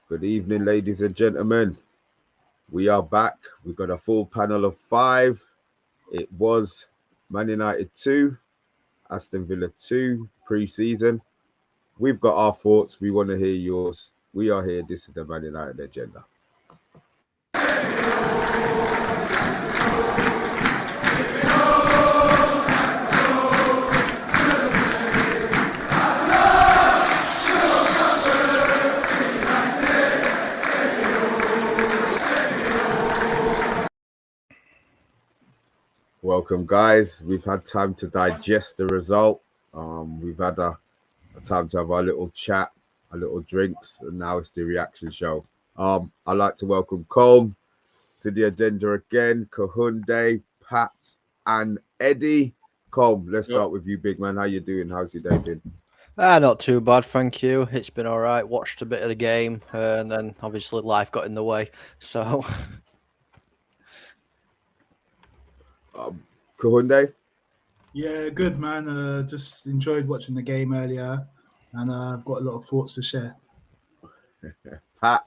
Good evening, ladies and gentlemen. We are back. We've got a full panel of five. It was Man United 2, Aston Villa 2 pre-season. We've got our thoughts. We want to hear yours. We are here. This is the Man United agenda. Welcome, guys. We've had time to digest the result. We've had a time to have our little chat, a little drinks, and now it's the reaction show. I'd like to welcome Colm to the agenda again, Kahunde, Pat, and Eddie. Colm, let's start with you, big man. How you doing? How's your day been? Not too bad, thank you. It's been all right. Watched a bit of the game, and then obviously life got in the way. So, Kahunde? Yeah, good man. Just enjoyed watching the game earlier, and I've got a lot of thoughts to share. Pat?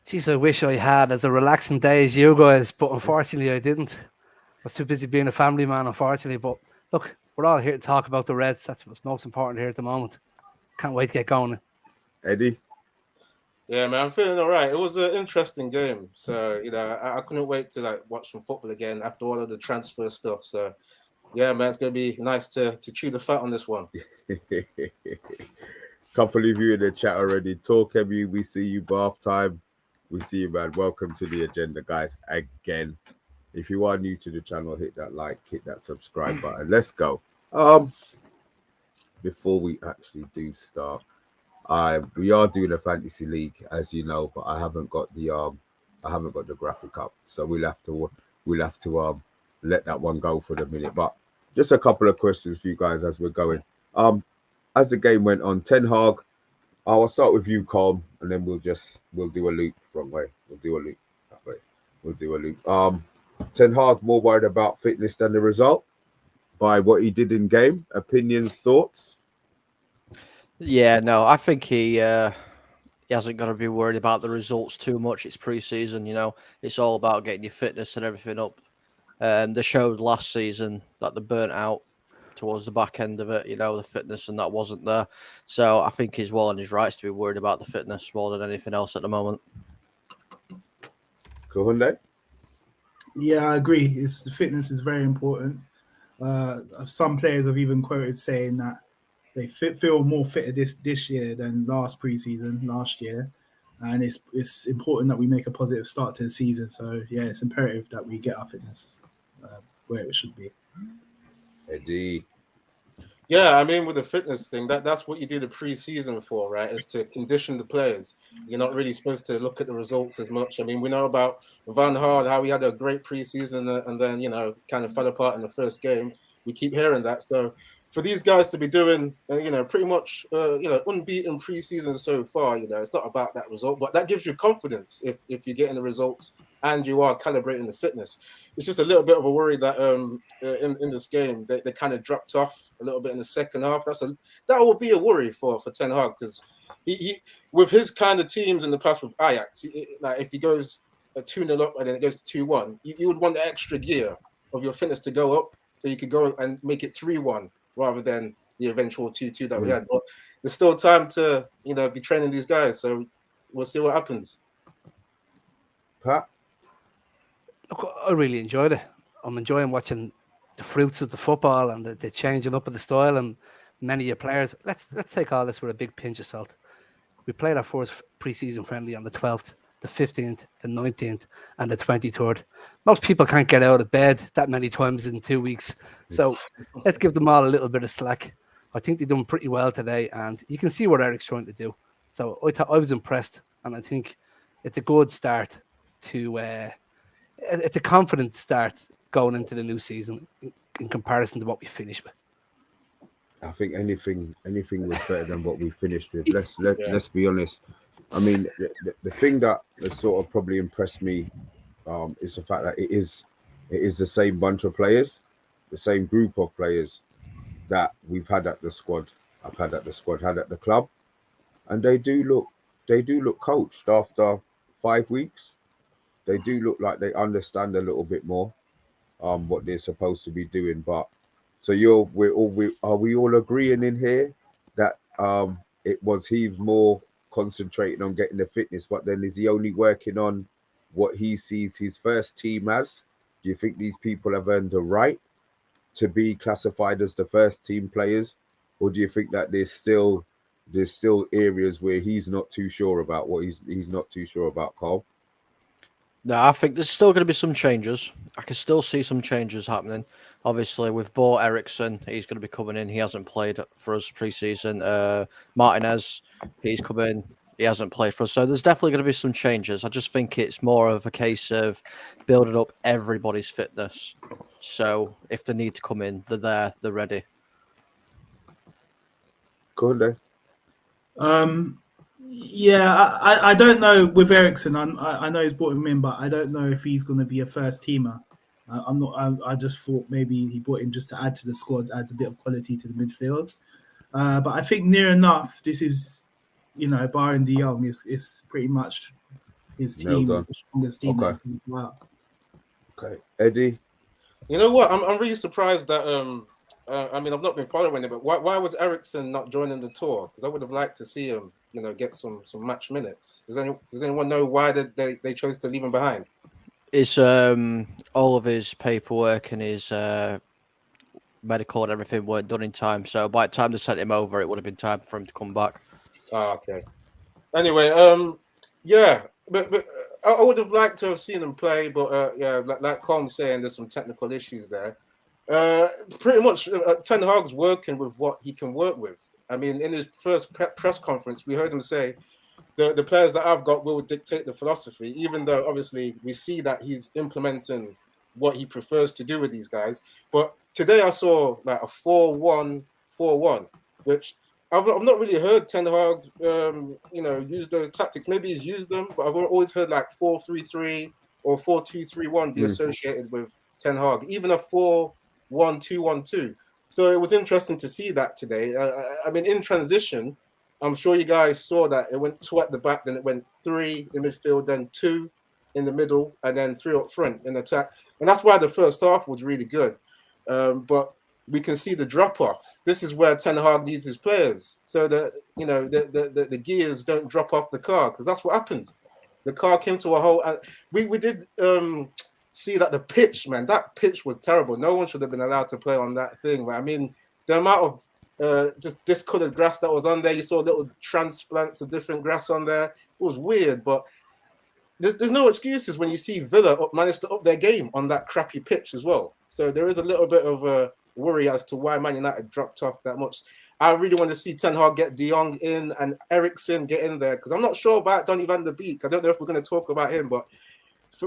Jeez, I wish I had as a relaxing day as you guys, but unfortunately I didn't. I was too busy being a family man, unfortunately. But look, we're all here to talk about the Reds. That's what's most important here at the moment. Can't wait to get going. Eddie? Yeah, man, I'm feeling all right. It was an interesting game. So, I couldn't wait to watch some football again after all of the transfer stuff. So, yeah, man, it's going to be nice to chew the fat on this one. Couple of you in the chat already. TalkMU, we see you. Bath time, we see you, man. Welcome to the agenda, guys. Again, if you are new to the channel, hit that like, hit that subscribe button. Let's go. Before we actually do start, we are doing a fantasy league, as you know, but I haven't got the graphic up, so we'll have to let that one go for the minute. But just a couple of questions for you guys as we're going. As the game went on, Ten Hag, I'll start with you, Colm, and then we'll do a loop wrong way. We'll do a loop that way. We'll do a loop. Ten Hag more worried about fitness than the result by what he did in game. Opinions, thoughts? yeah, no, I think he hasn't got to be worried about the results too much. It's pre-season, It's all about getting your fitness and everything up. They showed last season that they burnt out towards the back end of it, the fitness, and that wasn't there. So I think he's well in his rights to be worried about the fitness more than anything else at the moment. Kahunde? Yeah, I agree. The fitness is very important. Some players have even quoted saying that they feel more fitter this year than last year, and it's important that we make a positive start to the season. So yeah, it's imperative that we get our fitness where it should be. Eddie? Yeah, I mean, with the fitness thing, that's what you do the pre-season for, right? Is to condition the players. You're not really supposed to look at the results as much. I mean, we know about Van Gaal, how he had a great pre-season and then, kind of fell apart in the first game. We keep hearing that. So for these guys to be doing, pretty much, unbeaten pre-season so far, it's not about that result, but that gives you confidence if you're getting the results and you are calibrating the fitness. It's just a little bit of a worry that in this game they kind of dropped off a little bit in the second half. That will be a worry for Ten Hag, because he with his kind of teams in the past with Ajax, like if he goes 2-0 up and then it goes to 2-1, you would want the extra gear of your fitness to go up so you could go and make it 3-1 rather than the eventual 2-2 that we had. But there's still time to be training these guys, so we'll see what happens. Pat? Look, I really enjoyed it. I'm enjoying watching the fruits of the football and the changing up of the style and many of your players. Let's take all this with a big pinch of salt. We played our first pre-season friendly on the 12th, the 15th, the 19th, and the 23rd. Most people can't get out of bed that many times in 2 weeks. So let's give them all a little bit of slack. I think they've done pretty well today, and you can see what Eric's trying to do. So I was impressed, and I think it's a good start to it's a confident start going into the new season in comparison to what we finished with. I think anything was better than what we finished with. Let's be honest. I mean, the thing that has sort of probably impressed me is the fact that it is the same bunch of players, the same group of players that we've had at the squad. I've had at the squad, had at the club, and they do look look coached after 5 weeks. They do look like they understand a little bit more what they're supposed to be doing. But so are we all agreeing in here that he's more concentrating on getting the fitness, but then is he only working on what he sees his first team as? Do you think these people have earned the right to be classified as the first team players, or do you think that there's still areas where he's not too sure about what he's not too sure about, Carl? No, I think there's still going to be some changes. I can still see some changes happening. Obviously, we've bought Ericsson. He's going to be coming in. He hasn't played for us pre-season. Martinez, he's come in. He hasn't played for us. So there's definitely going to be some changes. I just think it's more of a case of building up everybody's fitness. So if they need to come in, they're there, they're ready. Go on, then. Yeah, I don't know with Ericsson. I know he's brought him in, but I don't know if he's going to be a first teamer. I'm not. I just thought maybe he brought him just to add to the squad, adds a bit of quality to the midfield. But I think near enough. This is, barring De Jong, is pretty much his team, the strongest team that's going to go out. Okay, Eddie. You know what? I'm really surprised that I mean, I've not been following it, but why was Ericsson not joining the tour? Because I would have liked to see him, get some match minutes. Does anyone know why they chose to leave him behind? It's all of his paperwork and his medical and everything weren't done in time. So by the time they sent him over, it would have been time for him to come back. Oh, okay. Anyway, yeah, but I would have liked to have seen him play, but yeah, like Colm's saying, there's some technical issues there. Pretty much, Ten Hag's working with what he can work with. I mean, in his first press conference, we heard him say, the players that I've got will dictate the philosophy, even though obviously we see that he's implementing what he prefers to do with these guys. But today I saw like a 4-1-4-1, which I've not really heard Ten Hag, use those tactics. Maybe he's used them, but I've always heard like 4-3-3 or 4-2-3-1 be associated with Ten Hag, even a 4-1-2-1-2. So it was interesting to see that today. I mean, in transition, I'm sure you guys saw that it went 2 at the back, then it went 3 in midfield, then 2 in the middle, and then 3 up front in attack. And that's why the first half was really good. But we can see the drop off. This is where Ten Hag needs his players, so that the gears don't drop off the car, because that's what happened. The car came to a halt, and we did see that the pitch, man, that pitch was terrible. No one should have been allowed to play on that thing. Right? I mean, the amount of just discolored grass that was on there. You saw little transplants of different grass on there. It was weird, but there's no excuses when you see Villa manage to up their game on that crappy pitch as well. So there is a little bit of a worry as to why Man United dropped off that much. I really want to see Ten Hag get De Jong in and Ericsson get in there, because I'm not sure about Donny van der Beek. I don't know if we're going to talk about him, but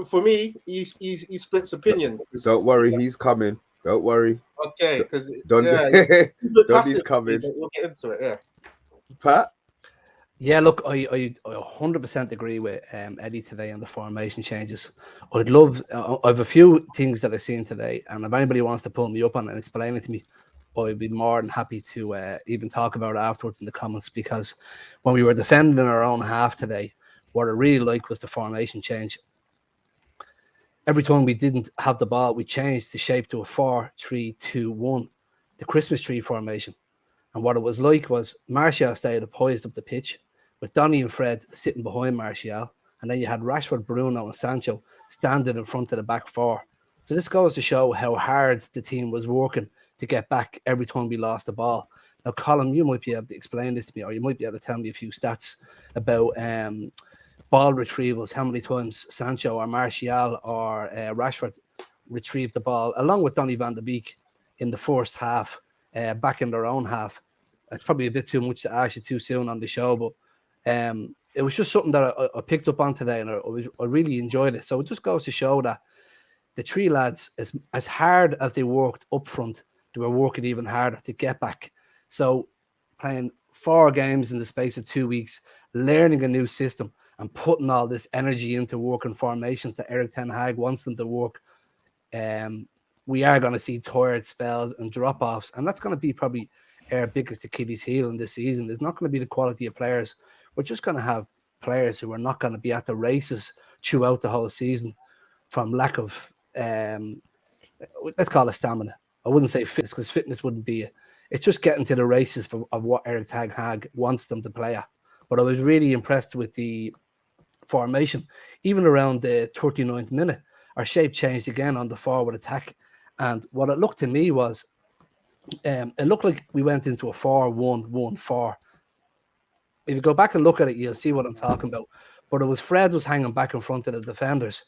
for me, he splits opinion. Don't worry, he's coming. Don't worry. Okay, because Donny's coming. We'll get into it. Yeah, Pat. Yeah, look, I 100% agree with Eddie today on the formation changes. I'd love, I have a few things that I've seen today, and if anybody wants to pull me up on it and explain it to me, I'd be more than happy to even talk about it afterwards in the comments, because when we were defending our own half today, what I really liked was the formation change. Every time we didn't have the ball, we changed the shape to a 4-3-2-1, the Christmas tree formation. And what it was like was Martial stayed poised up the pitch with Donny and Fred sitting behind Martial. And then you had Rashford, Bruno and Sancho standing in front of the back 4. So this goes to show how hard the team was working to get back every time we lost the ball. Now, Colin, you might be able to explain this to me, or you might be able to tell me a few stats about ball retrievals, how many times Sancho or Martial or Rashford retrieved the ball, along with Donny van der Beek in the first half. Back in their own half. It's probably a bit too much to ask you too soon on the show, but it was just something that I picked up on today, and I really enjoyed it. So it just goes to show that the 3 lads, as hard as they worked up front, they were working even harder to get back. So playing 4 games in the space of 2 weeks, learning a new system and putting all this energy into working formations that Erik ten Hag wants them to work, we are going to see tired spells and drop-offs, and that's going to be probably our biggest Achilles heel in this season. There's not going to be the quality of players. We're just going to have players who are not going to be at the races throughout the whole season from lack of, let's call it stamina. I wouldn't say fitness, because fitness wouldn't be it. It's just getting to the races of what Erik ten Hag wants them to play at. But I was really impressed with the formation. Even around the 39th minute, our shape changed again on the forward attack. And what it looked to me was, it looked like we went into a 4-1-1-4. If you go back and look at it, you'll see what I'm talking about. But it was Fred was hanging back in front of the defenders.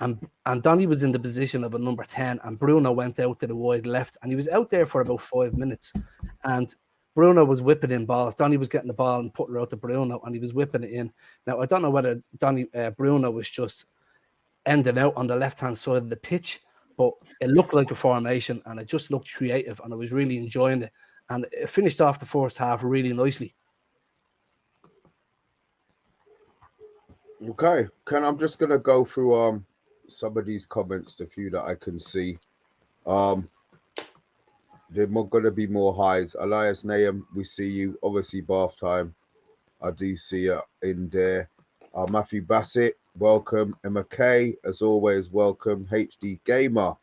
And Donny was in the position of a number 10, and Bruno went out to the wide left, and he was out there for about 5 minutes. And Bruno was whipping in balls. Donny was getting the ball and putting it out to Bruno, and he was whipping it in. Now, I don't know whether Bruno was just ending out on the left-hand side of the pitch, but it looked like a formation, and it just looked creative, and I was really enjoying it. And it finished off the first half really nicely. Okay, I'm just gonna go through some of these comments, the few that I can see. There are going to be more highs. Elias Nahum, we see you. Obviously, bath time. I do see you in there. Matthew Bassett, welcome. Emma K, as always, welcome. HD Gamer,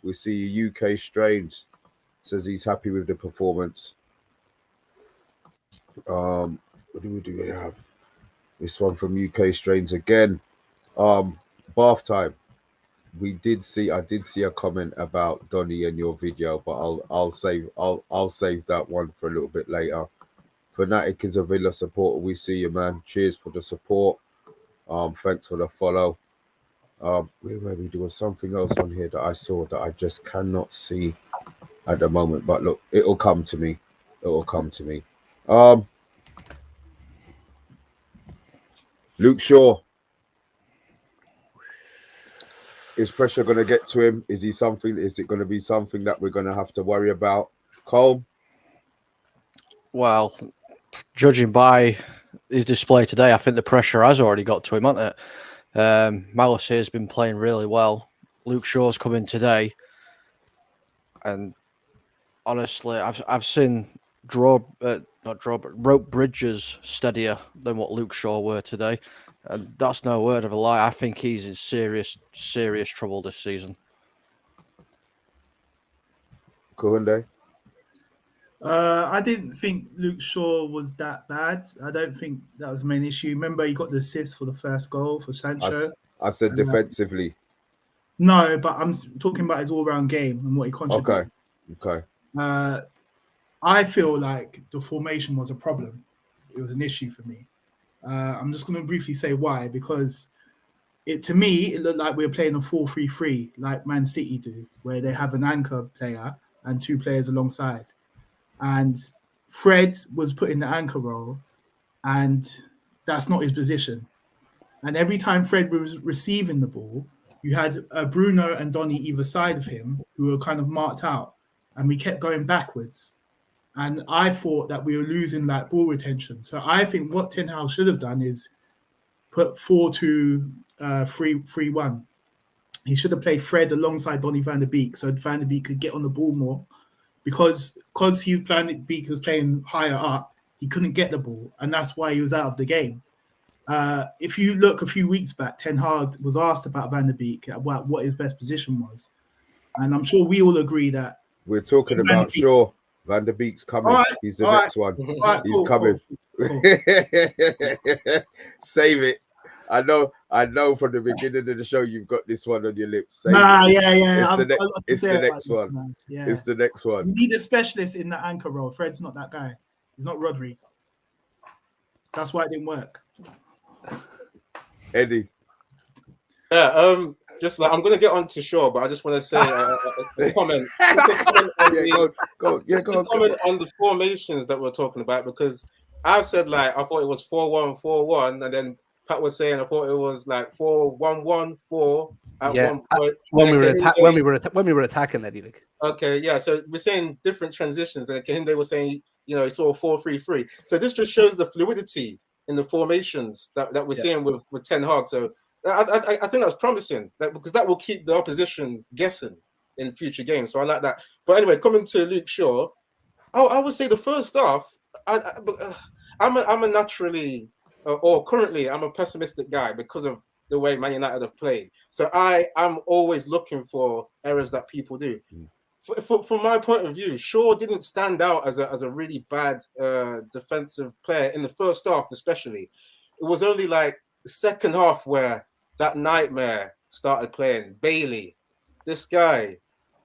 we see you. UK Strange says he's happy with the performance. What do we have? This one from UK Strange again. Bath time. I did see a comment about Donny in your video, but I'll save that one for a little bit later. Fanatic is a Villa supporter. We see you, man. Cheers for the support. Thanks for the follow. Where we doing something else on here that I saw that I just cannot see at the moment. But look, it'll come to me. Luke Shaw. Is pressure going to get to him? Is it going to be something that we're going to have to worry about? Cole? Well, judging by his display today, I think the pressure has already got to him, hasn't it? Malacia has been playing really well. Luke Shaw's coming today. And honestly, I've seen rope bridges steadier than what Luke Shaw were today. And that's no word of a lie. I think he's in serious trouble this season. Kohunde? I didn't think Luke Shaw was that bad. I don't think that was the main issue. Remember, he got the assist for the first goal for Sancho. I said defensively. No, but I'm talking about his all-round game and what he contributed. Okay. I feel like the formation was a problem. It was an issue for me. I'm just going to briefly say why, because to me, it looked like we were playing a 4-3-3 like Man City do, where they have an anchor player and two players alongside. And Fred was put in the anchor role, and that's not his position. And every time Fred was receiving the ball, you had Bruno and Donny either side of him who were kind of marked out, and we kept going backwards. And I thought that we were losing that ball retention. So I think what Ten Hag should have done is put 4-2-3-1. He should have played Fred alongside Donny van de Beek, so Van de Beek could get on the ball more. Because Van de Beek was playing higher up, he couldn't get the ball, and that's why he was out of the game. If you look a few weeks back, Ten Hag was asked about Van de Beek, about what his best position was. And I'm sure we all agree that... We're talking about Shaw. Van de Beek's coming. Right, he's the next one. Right, he's coming. Cool. Save it. I know from the beginning of the show you've got this one on your lips. Save it. It's the next one. Yeah. It's the next one. You need a specialist in the anchor role. Fred's not that guy. He's not Rodri. That's why it didn't work. Eddie. Yeah, just like I'm going to get on to Shaw, but I just want to say a comment. Go on the formations that we're talking about, because I've said like I thought it was 4-1-4-1, and then Pat was saying I thought it was like 4-1-1-4 at one point. When we were attacking that, Eddie. Okay, yeah. So we're saying different transitions, and they were saying it's all 4-3-3. So this just shows the fluidity in the formations that we're seeing with Ten Hag. So I think that's promising, because that will keep the opposition guessing in future games. So I like that. But anyway, coming to Luke Shaw, I would say the first half, I'm a naturally or currently, I'm a pessimistic guy because of the way Man United have played. So I'm always looking for errors that people do. From my point of view, Shaw didn't stand out as a really bad defensive player in the first half, especially. It was only like the second half where that nightmare started playing. Bailey, this guy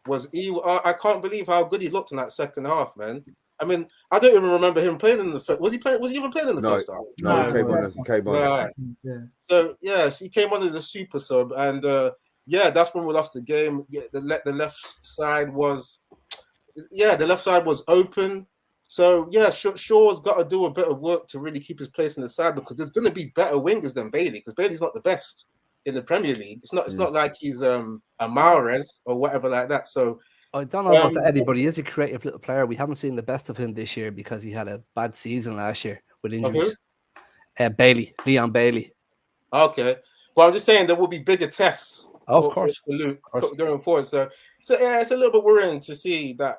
I can't believe how good he looked in that second half, man. I mean, I don't even remember him playing in the first. Was he even playing in the first half? No, he came first on. He came on. Right. Yeah. So yes, he came on as a super sub, and yeah, that's when we lost the game. Yeah, the left side was open. So yeah, Shaw's got to do a bit of work to really keep his place in the side, because there's going to be better wingers than Bailey, because Bailey's not the best in the Premier League. It's not like he's a Mahrez or whatever like that. So I don't know about Eddie, but he is a creative little player. We haven't seen the best of him this year because he had a bad season last year with injuries. Leon Bailey. Okay, well, I'm just saying there will be bigger tests. Of course, for Luke going forward. So yeah, it's a little bit worrying to see that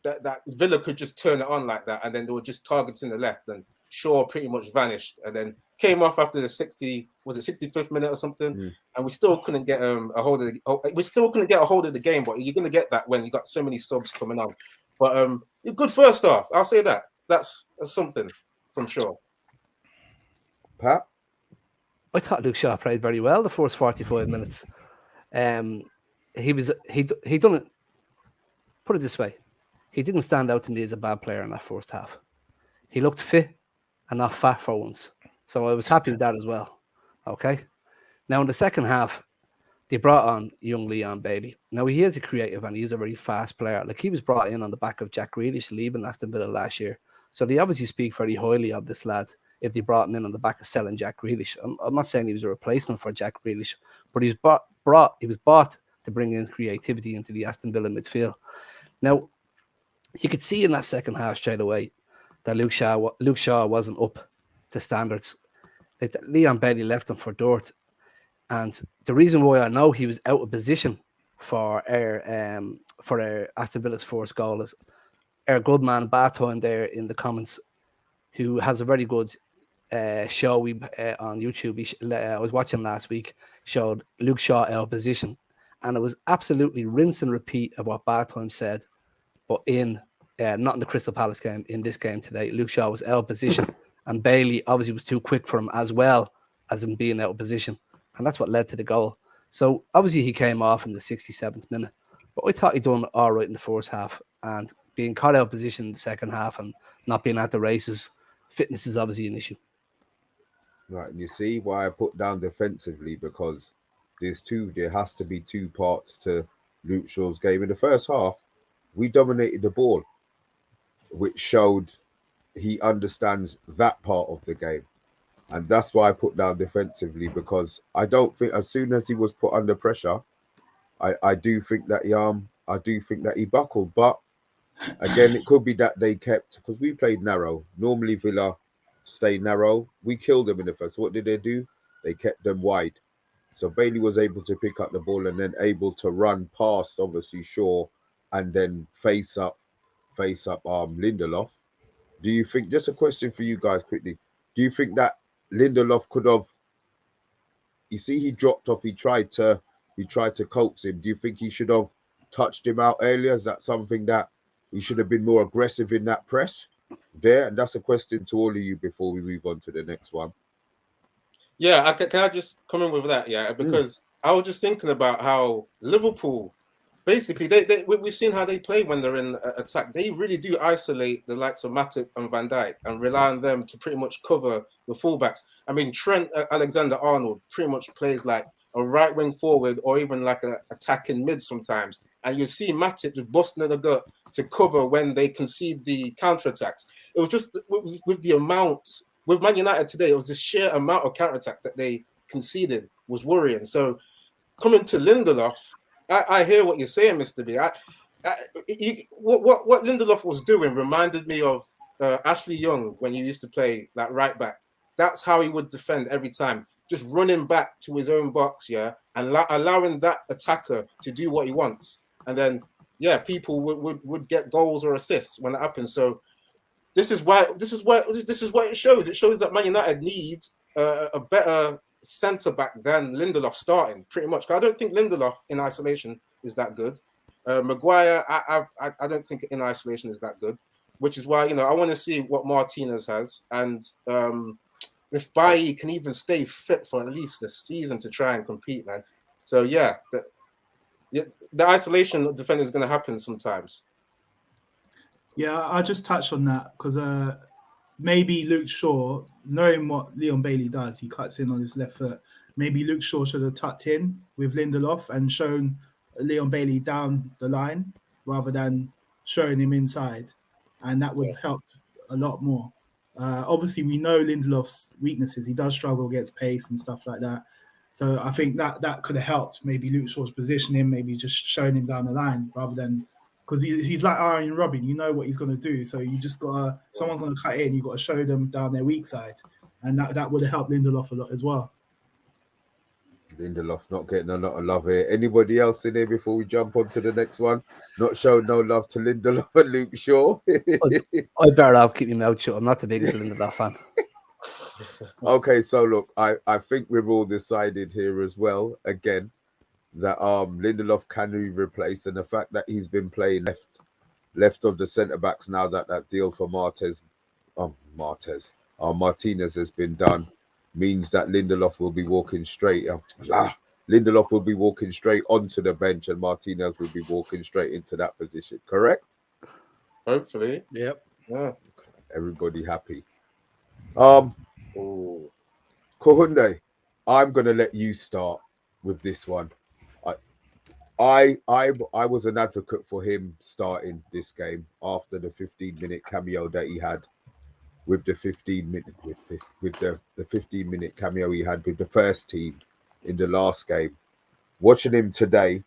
that Villa could just turn it on like that, and then they were just targeting the left, and Shaw pretty much vanished, and then came off after the 65th minute or something, and we still couldn't get a hold of the game. But you're gonna get that when you got so many subs coming on. But good first half, I'll say that. That's something from Shaw. Pat? I thought Luke Shaw played very well the first 45 minutes. He done it. Put it this way, he didn't stand out to me as a bad player in that first half. He looked fit and not fat for once, so I was happy with that as well. Okay, now in the second half, they brought on young Leon Bailey. Now he is a creative and he's a very fast player. Like, he was brought in on the back of Jack Grealish leaving Aston Villa last year, so they obviously speak very highly of this lad. If they brought him in on the back of selling Jack Grealish, I'm not saying he was a replacement for Jack Grealish, but he was bought to bring in creativity into the Aston Villa midfield. Now, you could see in that second half straight away that Luke Shaw wasn't up to standards. Leon Bailey left him for dirt, and the reason why I know he was out of position for our Aston Villa's first goal is our good man Barton there in the comments, who has a very good show on YouTube. I was watching last week, showed Luke Shaw out of position, and it was absolutely rinse and repeat of what Barton said, but not in the Crystal Palace game, in this game today. Luke Shaw was out of position, and Bailey obviously was too quick for him, as well as him being out of position, and that's what led to the goal. So obviously he came off in the 67th minute, but I thought he'd done all right in the first half, and being caught out of position in the second half and not being at the races, fitness is obviously an issue. Right, and you see why I put down defensively, because there has to be two parts to Luke Shaw's game. In the first half, we dominated the ball, which showed he understands that part of the game. And that's why I put down defensively, because I don't think as soon as he was put under pressure, I do think that he buckled. But again, it could be that they kept, because we played narrow. Normally Villa stay narrow. We killed them in the first. What did they do? They kept them wide. So Bailey was able to pick up the ball and then able to run past, obviously, Shaw, and then face up Lindelof. Do you think, just a question for you guys quickly, do you think that Lindelof could have, you see he dropped off, he tried to coax him. Do you think he should have touched him out earlier? Is that something that he should have been more aggressive in that press there? And that's a question to all of you before we move on to the next one. Yeah, can I just come in with that? Yeah, because I was just thinking about how Liverpool, basically, we've seen how they play when they're in attack. They really do isolate the likes of Matip and Van Dijk and rely on them to pretty much cover the fullbacks. I mean, Trent Alexander-Arnold pretty much plays like a right wing forward or even like an attacking mid sometimes. And you see Matip just busting in the gut to cover when they concede the counterattacks. It was just with the amount, with Man United today, it was the sheer amount of counterattacks that they conceded was worrying. So coming to Lindelof, I hear what you're saying, Mr. B. What Lindelof was doing reminded me of Ashley Young when he used to play like right back. That's how he would defend every time, just running back to his own box, yeah, and allowing that attacker to do what he wants. And then, yeah, people would get goals or assists when that happens. So this is what it shows. It shows that Man United need a better centre back than Lindelof starting, pretty much. I don't think Lindelof in isolation is that good. Maguire, I don't think in isolation is that good, which is why I want to see what Martinez has, and if Bailly can even stay fit for at least a season to try and compete, man. So yeah, the isolation defender is going to happen sometimes. Yeah, I'll just touch on that because maybe Luke Shaw, knowing what Leon Bailey does, he cuts in on his left foot. Maybe Luke Shaw should have tucked in with Lindelof and shown Leon Bailey down the line rather than showing him inside. And that would have helped a lot more. Obviously, we know Lindelof's weaknesses. He does struggle against pace and stuff like that. So I think that could have helped maybe Luke Shaw's positioning, maybe just showing him down the line rather than... Because he's like Arjen Robben, you know what he's going to do. So you just someone's going to cut in, you've got to show them down their weak side. And that would have helped Lindelof a lot as well. Lindelof not getting a lot of love here. Anybody else in here before we jump on to the next one? Not showing no love to Lindelof and Luke Shaw. I better off keep my mouth shut. I'm not the biggest Lindelof fan. Okay, so look, I think we've all decided here as well, again, that Lindelof can be replaced, and the fact that he's been playing left of the centre backs now that deal for Martinez has been done, means that Lindelof will be walking straight. Lindelof will be walking straight onto the bench, and Martinez will be walking straight into that position. Correct? Hopefully. Yep. Yeah. Everybody happy. Kohunde, I'm gonna let you start with this one. I was an advocate for him starting this game after the 15-minute cameo that he had with the 15-minute the 15-minute cameo he had with the first team in the last game. Watching him today,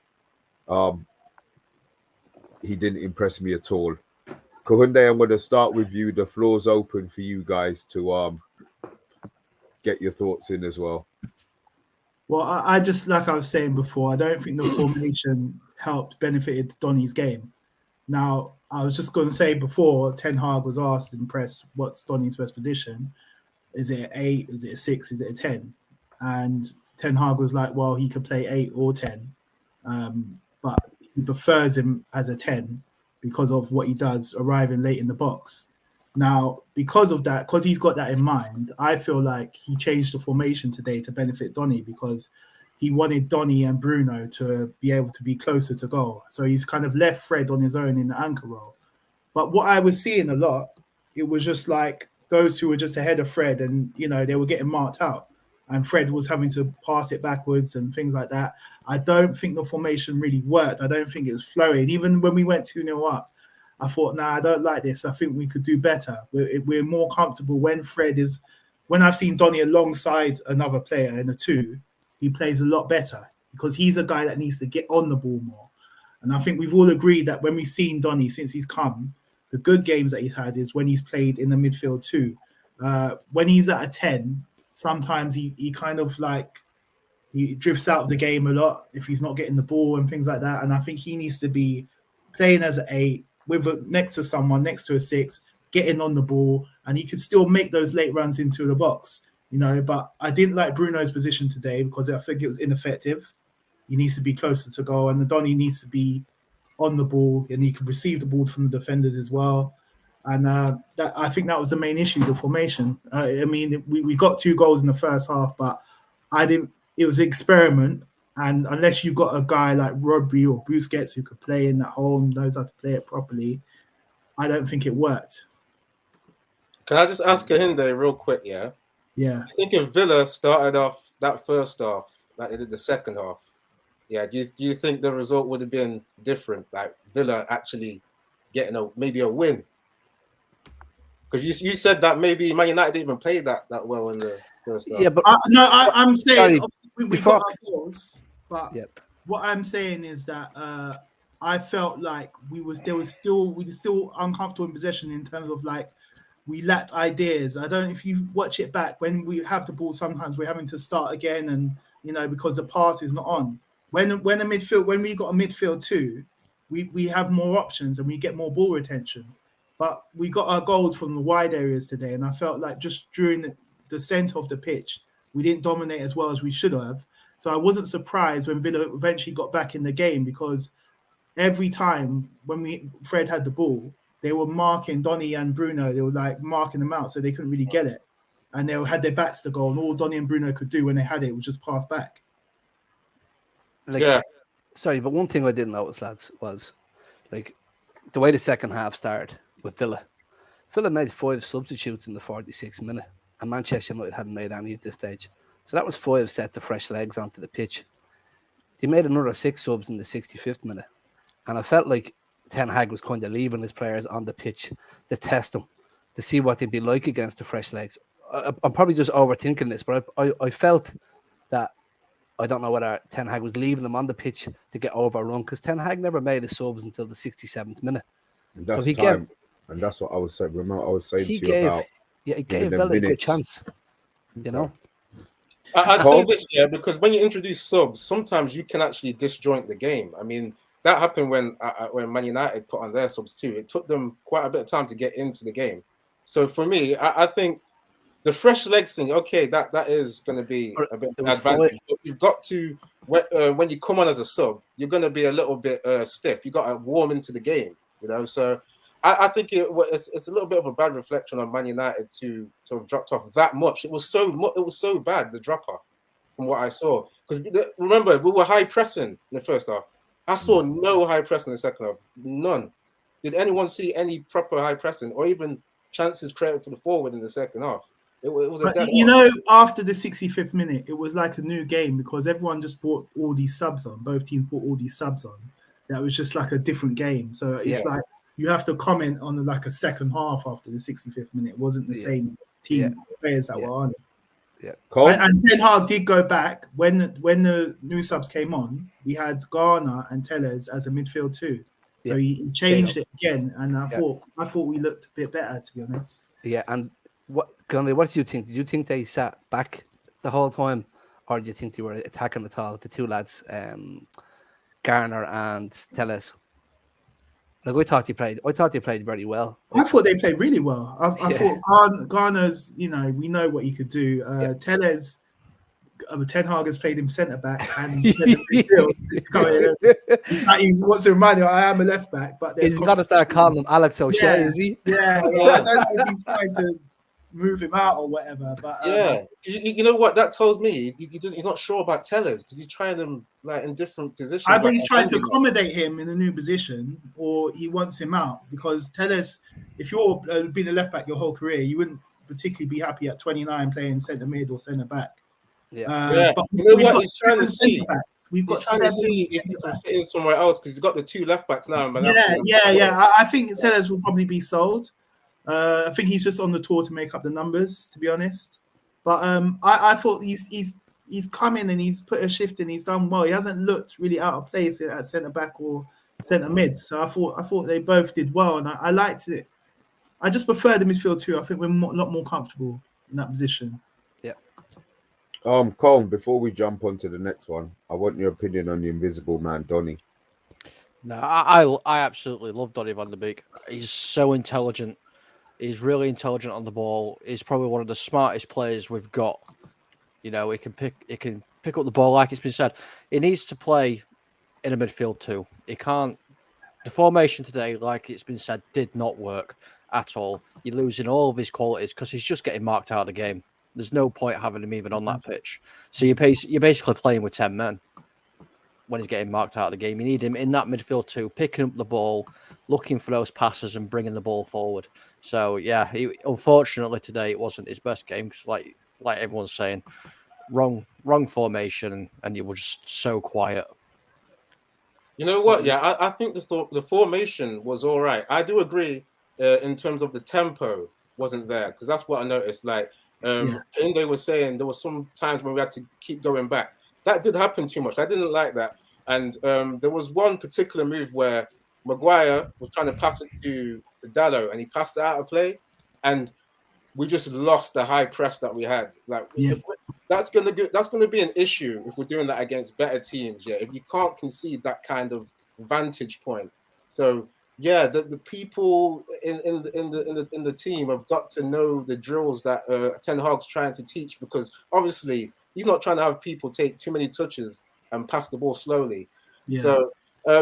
he didn't impress me at all. Kohunde, I'm going to start with you. The floor's open for you guys to get your thoughts in as well. Well, I just, like I was saying before, I don't think the formation benefited Donny's game. Now, I was just going to say before, Ten Hag was asked in press, what's Donny's best position? Is it 8? Is it a 6? Is it a 10? And Ten Hag was like, well, he could play 8 or 10. But he prefers him as a 10 because of what he does arriving late in the box. Now, because of that, because he's got that in mind, I feel like he changed the formation today to benefit Donny because he wanted Donny and Bruno to be able to be closer to goal. So he's kind of left Fred on his own in the anchor role. But what I was seeing a lot, it was just like those who were just ahead of Fred and, they were getting marked out. And Fred was having to pass it backwards and things like that. I don't think the formation really worked. I don't think it was flowing. Even when we went 2-0 up, I thought, I don't like this. I think we could do better. We're more comfortable when I've seen Donny alongside another player in a 2, he plays a lot better because he's a guy that needs to get on the ball more. And I think we've all agreed that when we've seen Donny since he's come, the good games that he's had is when he's played in the midfield too. When he's at a 10, sometimes he kind of he drifts out of the game a lot if he's not getting the ball and things like that. And I think he needs to be playing as an 8, next to someone, next to a 6, getting on the ball, and he could still make those late runs into the box, But I didn't like Bruno's position today because I think it was ineffective. He needs to be closer to goal, and the Donny needs to be on the ball, and he can receive the ball from the defenders as well. And I think that was the main issue, the formation. We got 2 goals in the first half, but it was an experiment. And unless you got a guy like Rodri or Busquets who could play in that hole and knows how to play it properly, I don't think it worked. Can I just ask Kahinde real quick, yeah? Yeah. I think if Villa started off that first half, like they did the second half, do you think the result would have been different? Like Villa actually getting maybe a win? Because you said that maybe Man United didn't even play that well in the first half. Yeah, but I'm saying we got our goals, but what I'm saying is that I felt like we were still uncomfortable in possession in terms of we lacked ideas. I don't know if you watch it back when we have the ball. Sometimes we're having to start again, and because the pass is not on. When we got a midfield too, we have more options and we get more ball retention. but we got our goals from the wide areas today, and I felt like just during the centre of the pitch, we didn't dominate as well as we should have. So I wasn't surprised when Villa eventually got back in the game, because every time when Fred had the ball, they were marking Donny and Bruno. They were like marking them out, so they couldn't really get it, and they had their backs to goal. And all Donny and Bruno could do when they had it was just pass back. Like, sorry, but one thing I didn't notice, lads, was like the way the second half started with Villa. Villa made 5 substitutes in the 46th minute, and Manchester United hadn't made any at this stage. So that was 5 sets of fresh legs onto the pitch. They made another 6 subs in the 65th minute, and I felt like Ten Hag was kind of leaving his players on the pitch to test them, to see what they'd be like against the fresh legs. I'm probably just overthinking this, but I felt that, I don't know whether Ten Hag was leaving them on the pitch to get overrun, because Ten Hag never made his subs until the 67th minute. And that's so he time. And that's what I was saying. Remember, I was saying to you about. Yeah, he gave Villa a good chance. You know? I'd say this, because when you introduce subs, sometimes you can actually disjoint the game. I mean, that happened when Man United put on their subs too. It took them quite a bit of time to get into the game. So for me, I think the fresh legs thing, okay, that is going to be a bit of an advantage. But you've got to, when you come on as a sub, you're going to be a little bit stiff. You've got to warm into the game, you know. So I think it's a little bit of a bad reflection on Man United to have dropped off that much. It was so bad, the drop off, from what I saw. Because remember, we were high pressing in the first half. I saw no high pressing in the second half. None. Did anyone see any proper high pressing or even chances created for the forward in the second half? It was a dead you know, after the 65th minute, it was like a new game, because everyone just brought all these subs on. Both teams brought all these subs on. That was just like a different game. So it's like you have to comment on like a second half after the 65th minute. It wasn't the same team players that were on. Yeah. And Ten Hag did go back when the new subs came on. We had Garner and Tellez as a midfield too. So he changed it again, and I thought we looked a bit better, to be honest. Yeah, and what did you think? Did you think they sat back the whole time, or did you think they were attacking at all? The two lads, Garner and Tellez. Like I thought they played very well. I thought they played really well. I thought Garner's, you know, we know what he could do. Tellez, Ten Hag has played him centre back and centre midfield. He wants to remind you, I am a left back, but he's got to start calling him Alex O'Shea, is he? Yeah, I don't know if he's trying to move him out or whatever. But you know what that tells me? He's not sure about Tellez, because he's trying them like in different positions. I think he's trying to accommodate him in a new position, or he wants him out, because Tellez, if you're being a left back your whole career, you wouldn't particularly be happy at 29 playing centre mid or centre back. But you know what he's trying to see? We've got 7 in somewhere else, because he's got the 2 left backs now. I think Tellez will probably be sold. I think he's just on the tour to make up the numbers, to be honest. But I thought he's come in and he's put a shift in. He's done well. He hasn't looked really out of place at centre back or centre mid. So I thought they both did well, and I liked it. I just prefer the midfield too. I think we're a lot more comfortable in that position. Yeah. Colin, before we jump on to the next one, I want your opinion on the invisible man, Donny. No, I absolutely love Donny van de Beek. He's so intelligent. He's really intelligent on the ball. He's probably one of the smartest players we've got. You know, he can pick up the ball, like it's been said. He needs to play in a midfield too. He can't. The formation today, like it's been said, did not work at all. You're losing all of his qualities because he's just getting marked out of the game. There's no point having him even on that pitch. So you're basically playing with 10 men when he's getting marked out of the game. You need him in that midfield too, picking up the ball, looking for those passes and bringing the ball forward. So yeah, unfortunately today it wasn't his best game, because like everyone's saying, wrong formation, and you were just so quiet. You know what? Yeah, I think the formation was all right. I do agree in terms of the tempo wasn't there, because that's what I noticed. Like Inde was saying, there was some times when we had to keep going back. That did happen too much. I didn't like that. And there was one particular move where Maguire was trying to pass it to Dallo, and he passed it out of play, and we just lost the high press that we had. Like that's gonna be an issue if we're doing that against better teams. Yeah, if you can't concede that kind of vantage point. So yeah, the people in the team have got to know the drills that Ten Hag's trying to teach, because obviously he's not trying to have people take too many touches and pass the ball slowly. Yeah. So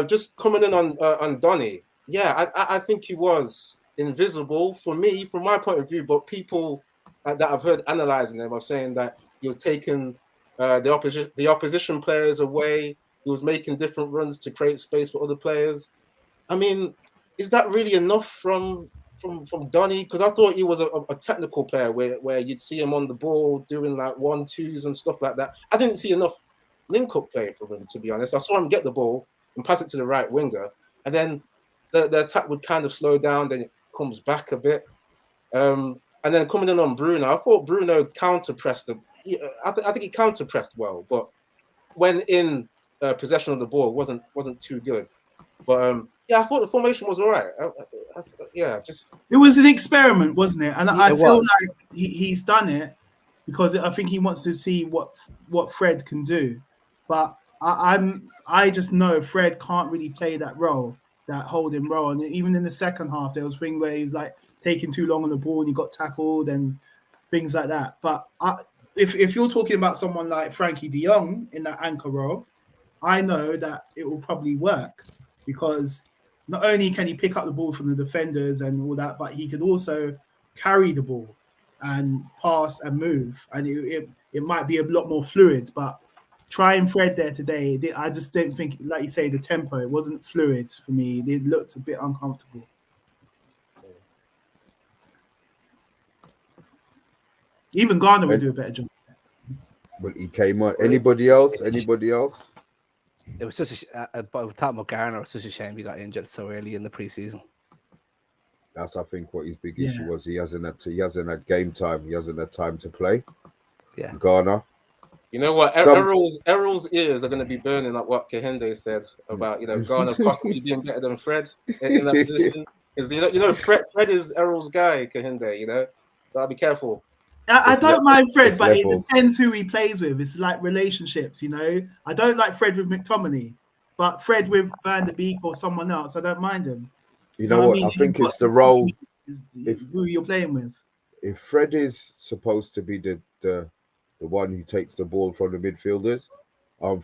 just coming in on Donny, yeah, I think he was invisible for me, from my point of view. But people that I've heard analysing him are saying that he was taking the opposition players away. He was making different runs to create space for other players. I mean, is that really enough from Donny? Because I thought he was a technical player where you'd see him on the ball doing like 1-2s and stuff like that. I didn't see enough link-up play from him, to be honest. I saw him get the ball and pass it to the right winger, and then the attack would kind of slow down, then it comes back a bit. And then coming in on Bruno, I thought Bruno counter-pressed him. I think he counter-pressed well, but when in possession of the ball, wasn't too good. But yeah, I thought the formation was all right. Yeah, just it was an experiment, wasn't it? And Yeah, I it feel was. like he's done it because I think he wants to see what Fred can do. But I just know Fred can't really play that role, that holding role. And even in the second half, there was things where he's like taking too long on the ball and he got tackled and things like that. But if you're talking about someone like Frankie de Jong in that anchor role, I know that it will probably work, because not only can he pick up the ball from the defenders and all that, but he could also carry the ball and pass and move, and it might be a lot more fluid. But trying Fred there today, I just didn't think, like you say, the tempo, it wasn't fluid for me. It looked a bit uncomfortable. Even Garner would do a better job. But he came on. Anybody else? Anybody else? It was just by talking about Garner, it's just a shame he got injured so early in the preseason. That's, I think, what his big issue was. He hasn't had game time. He hasn't had time to play. Yeah. Garner. You know what? Errol's ears are going to be burning at what Kahinde said about Garner possibly being better than Fred in that position. Because Fred is Errol's guy, Kahinde. Gotta be careful. I don't mind Fred, but levels. it depends who he plays with. It's like relationships, I don't like Fred with McTominay, but Fred with Van der Beek or someone else, I don't mind him. You know what? I think it's the role. Who you're playing with. If Fred is supposed to be the one who takes the ball from the midfielders,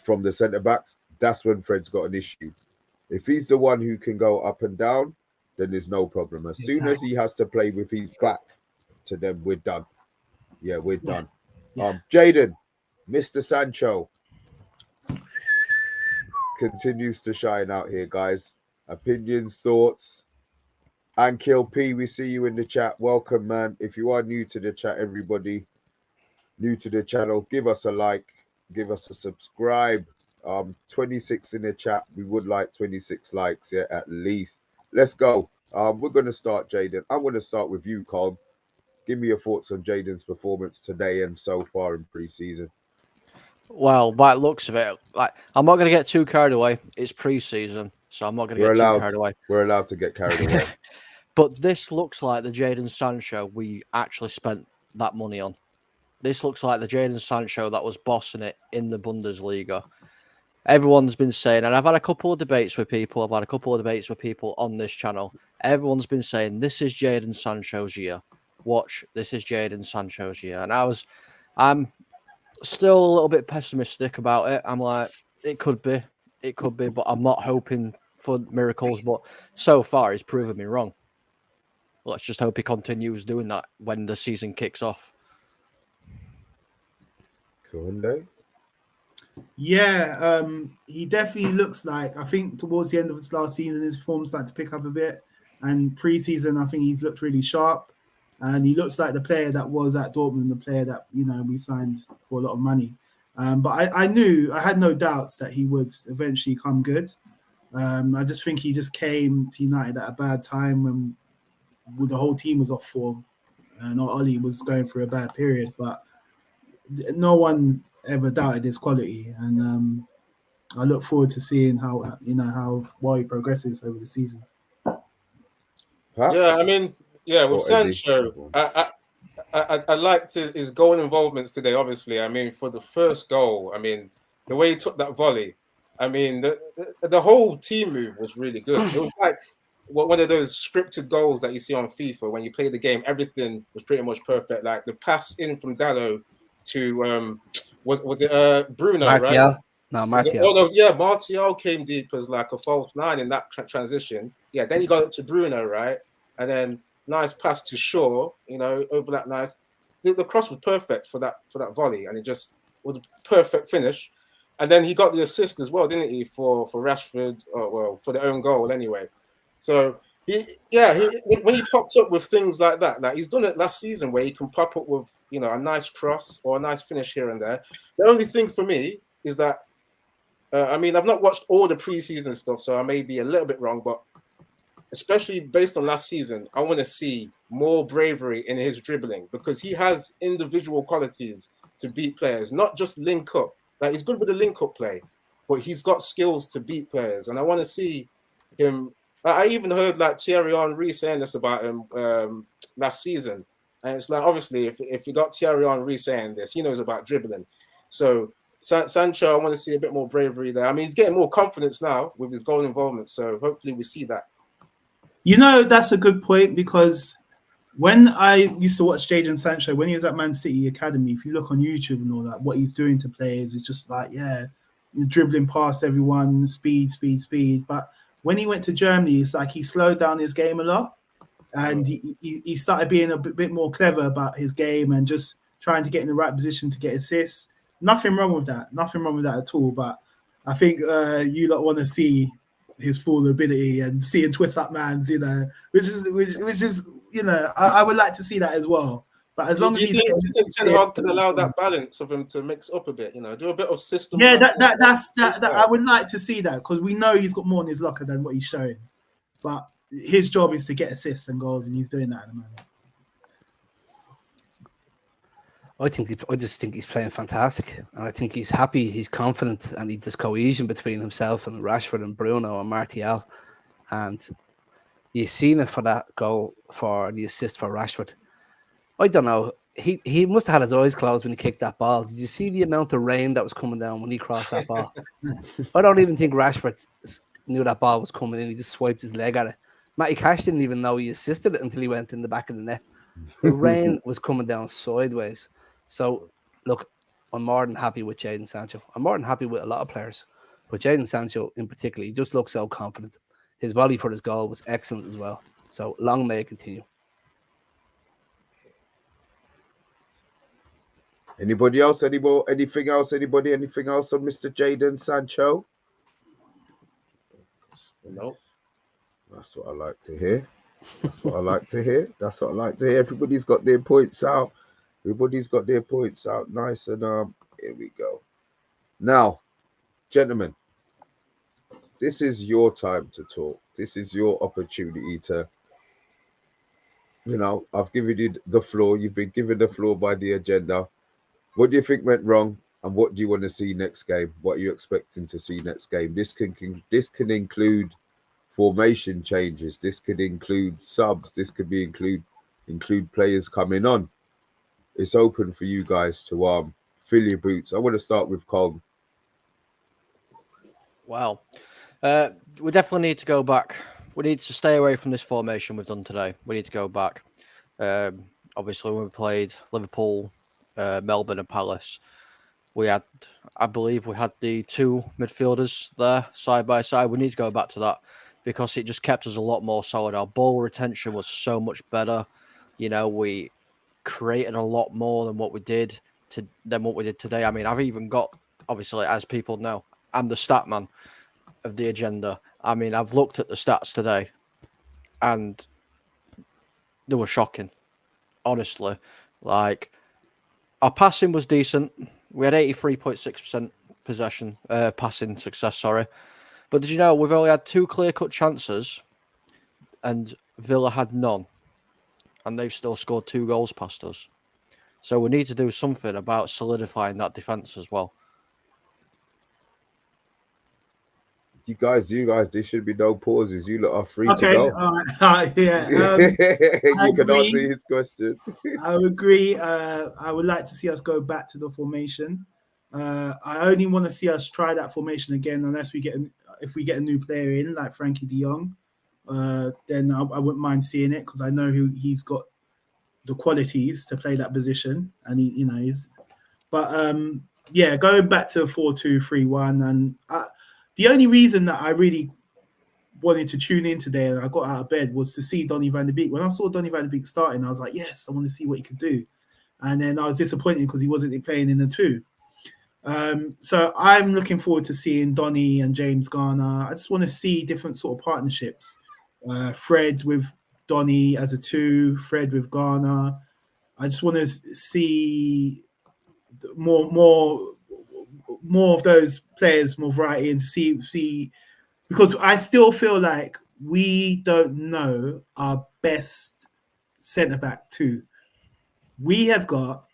from the centre backs, that's when Fred's got an issue. If he's the one who can go up and down, then there's no problem. As soon as he has to play with his back to them, we're done. Yeah, we're done. Yeah. Jadon, Mr. Sancho continues to shine out here, guys. Opinions, thoughts. Ankil P, we see you in the chat. Welcome, man. If you are new to the chat, everybody new to the channel, give us a like, give us a subscribe. 26 in the chat. We would like 26 likes, yeah, at least. Let's go. We're going to start, Jadon. I'm going to start with you, Colm. Give me your thoughts on Jadon's performance today and so far in pre-season. Well, by the looks of it, I'm not going to get too carried away. It's pre-season, so I'm not going to get too carried away. We're allowed to get carried away. But this looks like the Jadon Sancho we actually spent that money on. This looks like the Jadon Sancho that was bossing it in the Bundesliga. Everyone's been saying, and I've had a couple of debates with people. I've had a couple of debates with people on this channel. Everyone's been saying, this is Jadon Sancho's year. Watch, this is Jadon Sancho's year. And I'm still a little bit pessimistic about it. I'm like, it could be, but I'm not hoping for miracles. But so far, he's proven me wrong. Let's just hope he continues doing that when the season kicks off. Kunde? Yeah, he definitely looks like, I think towards the end of his last season, his form started to pick up a bit. And pre-season, I think he's looked really sharp. And he looks like the player that was at Dortmund, the player that, we signed for a lot of money. But I had no doubts that he would eventually come good. I just think he just came to United at a bad time when the whole team was off form. And Oli was going through a bad period. But no one ever doubted his quality. And I look forward to seeing how well he progresses over the season. Huh? Yeah, I mean, with Sancho, I liked his goal involvements today, obviously. I mean, for the first goal, I mean, the way he took that volley, I mean, the whole team move was really good. It was like one of those scripted goals that you see on FIFA when you play the game. Everything was pretty much perfect. Like the pass in from Dallo to was it Bruno, right? Martial. No, Martial. Oh no, yeah, Martial came deep as like a false nine in that transition. Yeah, then you got it to Bruno, right? And then nice pass to Shaw, you know, overlap nice. The cross was perfect for that volley, and it just was a perfect finish. And then he got the assist as well, didn't he, for Rashford? Or, well, for the own goal anyway. So when he pops up with things like that, like he's done it last season, where he can pop up with, you know, a nice cross or a nice finish here and there. The only thing for me is that. I mean, I've not watched all the preseason stuff, so I may be a little bit wrong, but especially based on last season, I want to see more bravery in his dribbling, because he has individual qualities to beat players, not just link up. Like, he's good with the link up play, but he's got skills to beat players, and I want to see him. I even heard like Thierry Henry saying this about him last season, and it's like, obviously, if you got Thierry Henry saying this, he knows about dribbling. So Sancho, I want to see a bit more bravery there. I mean, he's getting more confidence now with his goal involvement, so hopefully we see that. You know, that's a good point, because when I used to watch Jadon Sancho, when he was at Man City Academy, if you look on YouTube and all that, what he's doing to players is just like, yeah, dribbling past everyone, speed. But when he went to Germany, it's like he slowed down his game a lot, and he started being a bit more clever about his game and just trying to get in the right position to get assists. Nothing wrong with that. Nothing wrong with that at all. But I think you lot want to see his full ability and seeing twist up mans, you know, which is you know, I would like to see that as well. But as long as you think Ten Hag can allow that balance of him to mix up a bit, you know, do a bit of system. Yeah, that's I would like to see that, because we know he's got more in his locker than what he's showing. But his job is to get assists and goals, and he's doing that at the moment. I just think he's playing fantastic, and I think he's happy, he's confident, and there's cohesion between himself and Rashford and Bruno and Martial, and you've seen it for that goal, for the assist for Rashford. I don't know, he must have had his eyes closed when he kicked that ball. Did you see the amount of rain that was coming down when he crossed that ball? I don't even think Rashford knew that ball was coming in. He just swiped his leg at it. Matty Cash didn't even know he assisted it until he went in the back of the net. The rain was coming down sideways. So, look, I'm more than happy with Jadon Sancho. I'm more than happy with a lot of players. But Jadon Sancho in particular, he just looks so confident. His volley for his goal was excellent as well. So, long may it continue. Anybody else? Anything else? Anybody? Anything else on Mr. Jadon Sancho? No. That's what I like to hear. That's what I like to hear. That's what I like to hear. Everybody's got their points out. Everybody's got their points out. Nice. And here we go. Now, gentlemen, this is your time to talk. This is your opportunity to, you know, I've given you the floor. You've been given the floor by the agenda. What do you think went wrong, and what do you want to see next game? What are you expecting to see next game? This can include formation changes. This could include subs. This could be include players coming on. It's open for you guys to fill your boots. I want to start with Colm. Well, we definitely need to go back. We need to stay away from this formation we've done today. We need to go back. Obviously, when we played Liverpool, Melbourne and Palace, I believe we had the two midfielders there side by side. We need to go back to that, because it just kept us a lot more solid. Our ball retention was so much better. You know, we created a lot more than what we did today. I mean, I've even got, obviously, as people know, I'm the stat man of the agenda. I mean, I've looked at the stats today, and they were shocking. Honestly, like, our passing was decent. We had 83.6% possession, passing success. Sorry, but did you know we've only had 2 clear-cut chances, and Villa had none, and they've still scored 2 goals past us. So we need to do something about solidifying that defense as well. You guys, there should be no pauses. You lot are free Okay, to go. all right. Yeah. You can agree. answer his question. I agree. I would like to see us go back to the formation. I only want to see us try that formation again, unless if we get a new player in, like Frankie de Jong. then I wouldn't mind seeing it because I know he's got the qualities to play that position, and he's. But yeah, going back to 4-2-3-1, and the only reason that I really wanted to tune in today and I got out of bed was to see Donny van de Beek. When I saw Donny van de Beek starting, I was like, yes, I want to see what he could do. And then I was disappointed because he wasn't playing in the 2. So I'm looking forward to seeing Donny and James Garner. I just want to see different sort of partnerships. Fred with Donny as a 2, Fred with Garner. I just want to see more of those players, more variety, and see because I still feel like we don't know our best centre back 2. We got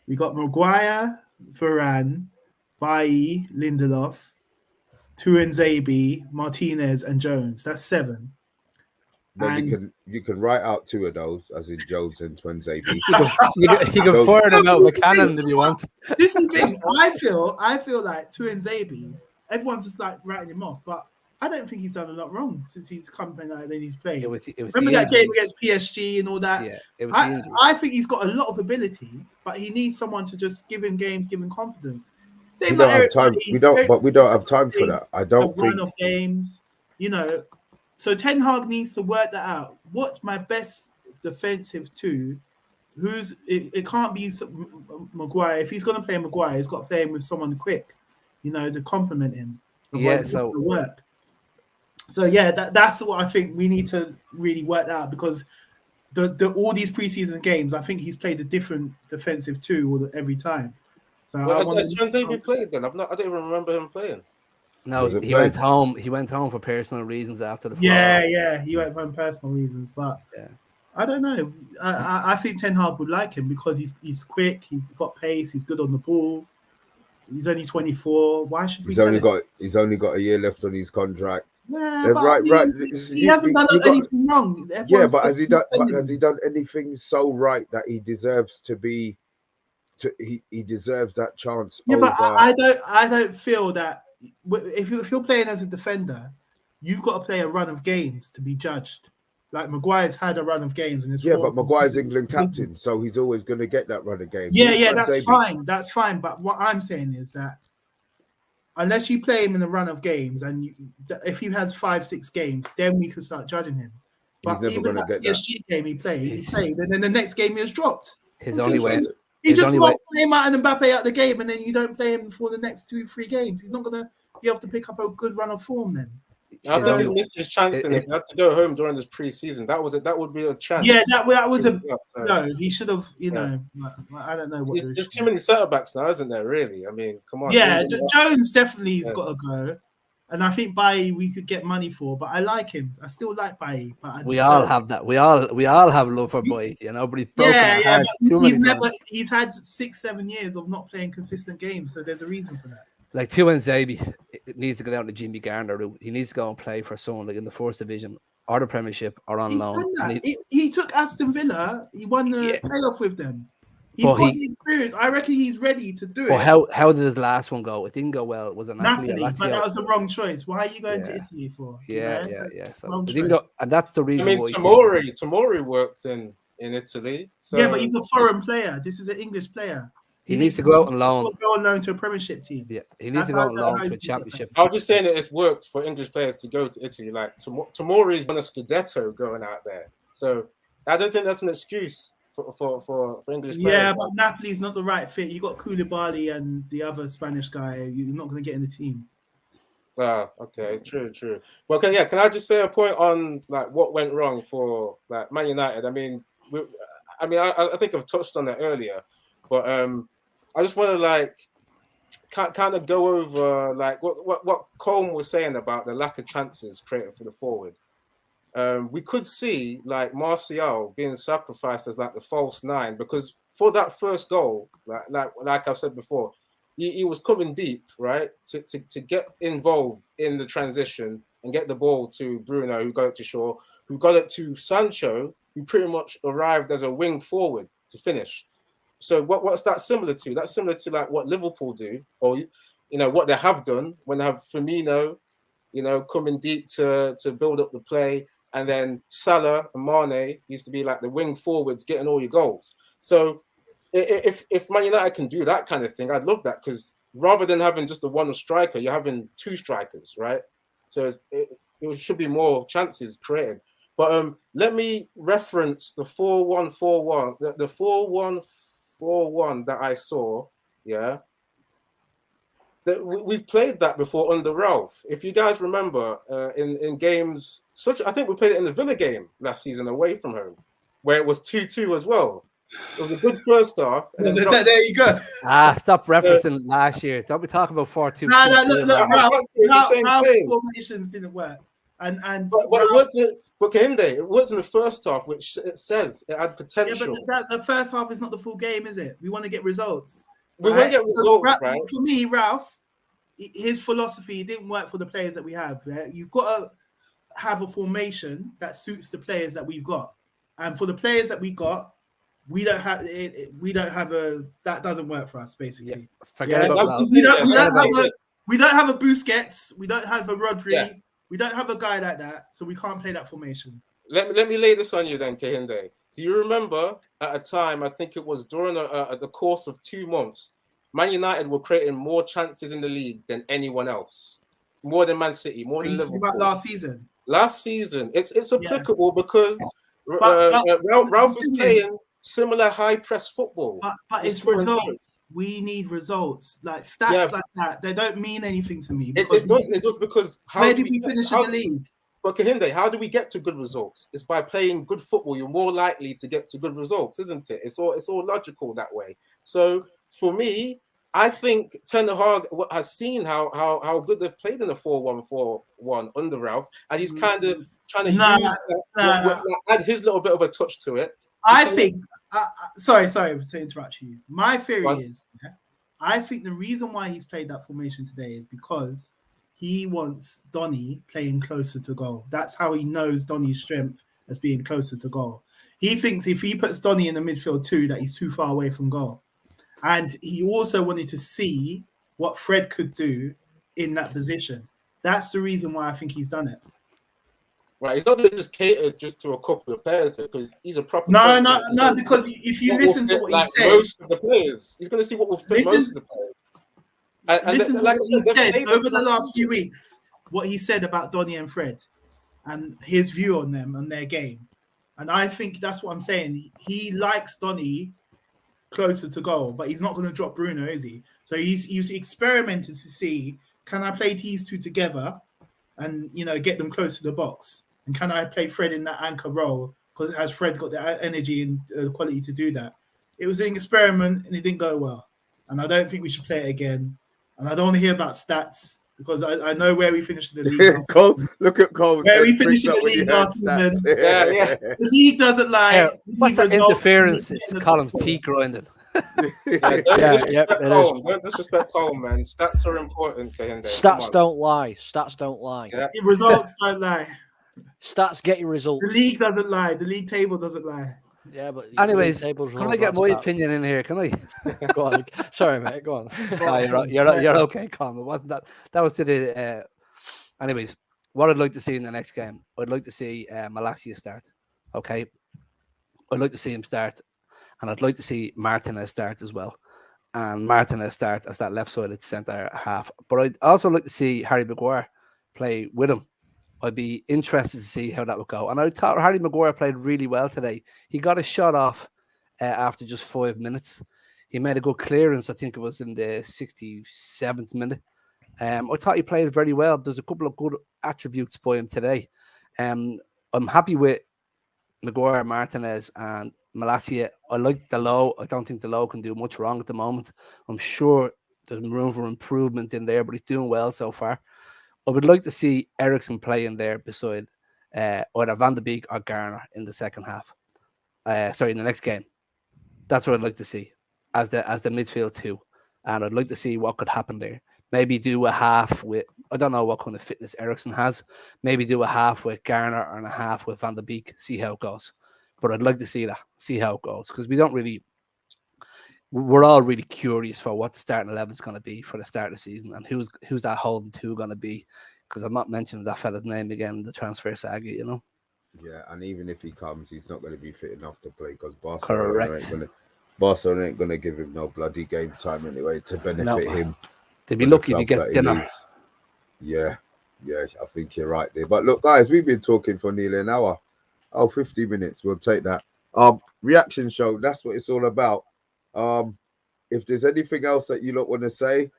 Maguire, Varane, Bailly, Lindelof, Tuanzebe, Martinez, and Jones. That's 7. Well, And you can write out 2 of those, as in Jones and Tuanzebe. You can fire them out of a cannon if you want. This is the thing. I feel like Tuanzebe, everyone's just like writing him off, but I don't think he's done a lot wrong since he's come and then he's played. It was Remember that game against PSG and all that? Yeah, it was I think he's got a lot of ability, but he needs someone to just give him games, give him confidence. We don't have time. We don't have time for that. I don't think run of games, So Ten Hag needs to work that out. What's my best defensive 2? It can't be Maguire. If he's going to play Maguire, he's got to play him with someone quick, to complement him. Yeah, so work. So yeah, that's what I think we need to really work out because all these preseason games, I think he's played a different defensive 2 every time. So has Tuanzebe played then? I don't even remember him playing. No, he went home. He went home for personal reasons after the fall. Yeah, he went home for personal reasons, but I don't know. I think Ten Hag would like him because he's quick, he's got pace, he's good on the ball. He's only 24. Why should we? He's only got a year left on his contract. Yeah, but he hasn't done anything wrong. Yeah, but has he done anything so right that he deserves to be? He deserves that chance. Yeah, but I don't feel that if you're playing as a defender, you've got to play a run of games to be judged. Like Maguire's had a run of games in his. Yeah, but Maguire's England captain, so he's always going to get that run of games. Yeah, that's fine. That's fine. But what I'm saying is that unless you play him in a run of games, and if he has 5-6 games, then we can start judging him. But he's never going to get that. PSG game he played, and then the next game he was dropped. His only way. You just play him out and Mbappe out the game, and then you don't play him for the next 2-3 games. He's not going to be able to pick up a good run of form then. I think he missed his chance. If he had to go home during this preseason, that would be a chance. Yeah, that was no. He should have. I don't know what. There's too many centre backs now, isn't there? Really? I mean, come on. Yeah, Jones definitely has got to go, and I think Bailly we could get money for. But I like him. I still like Bailly. But we all have that. We all have love for Bailly, But he's broken our hearts too many times. He's had 6-7 years of not playing consistent games, so there's a reason for that. Like Tuanzebe, it needs to go down to Jimmy Garner route. He needs to go and play for someone like in the First Division or the Premiership or on loan. He took Aston Villa. He won the playoff with them. He's got the experience. I reckon he's ready to do it. Well, how did his last one go? It didn't go well. Was it Napoli? But that was the wrong choice. Why are you going to Italy for? Yeah. So it didn't go, and that's the reason. I mean, Tomori worked in Italy. So. Yeah, but he's a foreign player. This is an English player. He needs to go out on loan. Go on loan to a Premiership team. Yeah, he needs to go on loan to a Championship. I was just saying that it's worked for English players to go to Italy. Like Tomori's won a Scudetto going out there, so I don't think that's an excuse for English players. Yeah, but Napoli's not the right fit. You got Koulibaly and the other Spanish guy. You're not going to get in the team. Ah, okay, true. Well, can I just say a point on like what went wrong for like Man United? I mean, I think I've touched on that earlier, but I just want to like kind of go over like what Colm was saying about the lack of chances created for the forward. We could see like Martial being sacrificed as like the false 9 because for that first goal, like I've said before, he was coming deep, right, to get involved in the transition and get the ball to Bruno, who got it to Shaw, who got it to Sancho, who pretty much arrived as a wing forward to finish. So what's that similar to? That's similar to like what Liverpool do, or what they have done when they have Firmino, coming deep to build up the play, and then Salah and Mane used to be like the wing forwards getting all your goals. So if Man United can do that kind of thing, I'd love that, because rather than having just the one striker, you're having two strikers, right? So it should be more chances created. But let me reference the 4-1-4-1, the 4-1-4-1 that I saw. Yeah, we've played that before under Ralph. If you guys remember, in games I think we played it in the Villa game last season away from home, where it was 2-2 as well. It was a good first half. And then there you go. Stop referencing last year. Don't be talking about 4-2. No, look, Ralph's thing. formations didn't work. But Kahinde, it worked in the first half, which it says it had potential. Yeah, but the first half is not the full game, is it? We want to get results. We want to get results, right? For me, Ralph, his philosophy didn't work for the players that we have. Right? You've got to have a formation that suits the players that we've got, and for the players that we got, we don't have that doesn't work for us, basically. Yeah, we don't have a Busquets, we don't have a Rodri, yeah. We don't have a guy like that, so we can't play that formation. Let me lay this on you then, Kahinde. Do you remember at a time, I think it was during the course of 2 months, Man United were creating more chances in the league than anyone else, more than Man City, more than Liverpool. About last season. Last season, it's applicable because Ralph is playing similar high press football. But it's results. We need results. Like stats like that, they don't mean anything to me. It does because where did we finish in the league? But Kahinde, how do we get to good results? It's by playing good football. You're more likely to get to good results, isn't it? It's all logical that way. So for me, I think Ten Hag has seen how good they've played in the 4-1-4-1 under Ralph, and he's kind of trying to add his little bit of a touch to it. I think. Sorry to interrupt you. My theory is, I think the reason why he's played that formation today is because he wants Donny playing closer to goal. That's how he knows Donny's strength as being closer to goal. He thinks if he puts Donny in the midfield too, that he's too far away from goal. And he also wanted to see what Fred could do in that position. That's the reason why I think he's done it. Right, he's not going to just cater just to a couple of players because he's a proper. No, because if you listen to what he says, most of the players, he's going to see what will fit most of the players. Listen to what he said over the last few weeks. What he said about Donny and Fred, and his view on them and their game, and I think that's what I'm saying. He likes Donny closer to goal, but he's not going to drop Bruno, is he? So he's experimented to see, can I play these two together, and get them close to the box. And can I play Fred in that anchor role? Because has Fred got the energy and quality to do that? It was an experiment and it didn't go well. And I don't think we should play it again. And I don't want to hear about stats because I know where we finished in the league. Cole, look at Cole. Where we finished in the league last season. Yeah. The league doesn't lie. Yeah, what's that interference? It's Column's teeth grinding. Don't disrespect Cole, man. Stats are important. Stats don't lie. Stats don't lie. Yeah. Results don't lie. Stats get your results. The league doesn't lie. The league table doesn't lie. Yeah, but anyways, can I get my opinion in here? Can I? Go on. Sorry, mate. Go on. You're okay, Colin. It wasn't that. That was to the. Anyways, what I'd like to see in the next game, I'd like to see Malacia start. Okay, I'd like to see him start, and I'd like to see Martinez start as well, and Martinez start as that left-sided centre half. But I'd also like to see Harry Maguire play with him. I'd be interested to see how that would go. And I thought Harry Maguire played really well today. He got a shot off after just 5 minutes. He made a good clearance. I think it was in the 67th minute. I thought he played very well. There's a couple of good attributes by him today. I'm happy with Maguire, Martinez, and Malacia. I like Dalot. I don't think Dalot can do much wrong at the moment. I'm sure there's room for improvement in there, but he's doing well so far. I would like to see Eriksen playing there beside either Van de Beek or Garner in the second half. In the next game. That's what I'd like to see as the midfield too. And I'd like to see what could happen there. Maybe do a half with, I don't know what kind of fitness Eriksen has. Maybe do a half with Garner and a half with Van de Beek. See how it goes. But I'd like to see that. See how it goes. Because we're all really curious for what the starting 11 is going to be for the start of the season and who's that holding two going to be, because I'm not mentioning that fella's name again in the transfer saga, Yeah, and even if he comes, he's not going to be fit enough to play because Correct. Barcelona ain't going to give him no bloody game time anyway to benefit No. him. They'd be for the lucky if he club gets that dinner. leaves. Yeah, I think you're right there. But look, guys, we've been talking for nearly an hour. 50 minutes. We'll take that. Reaction show. That's what it's all about. If there's anything else that you lot want to say,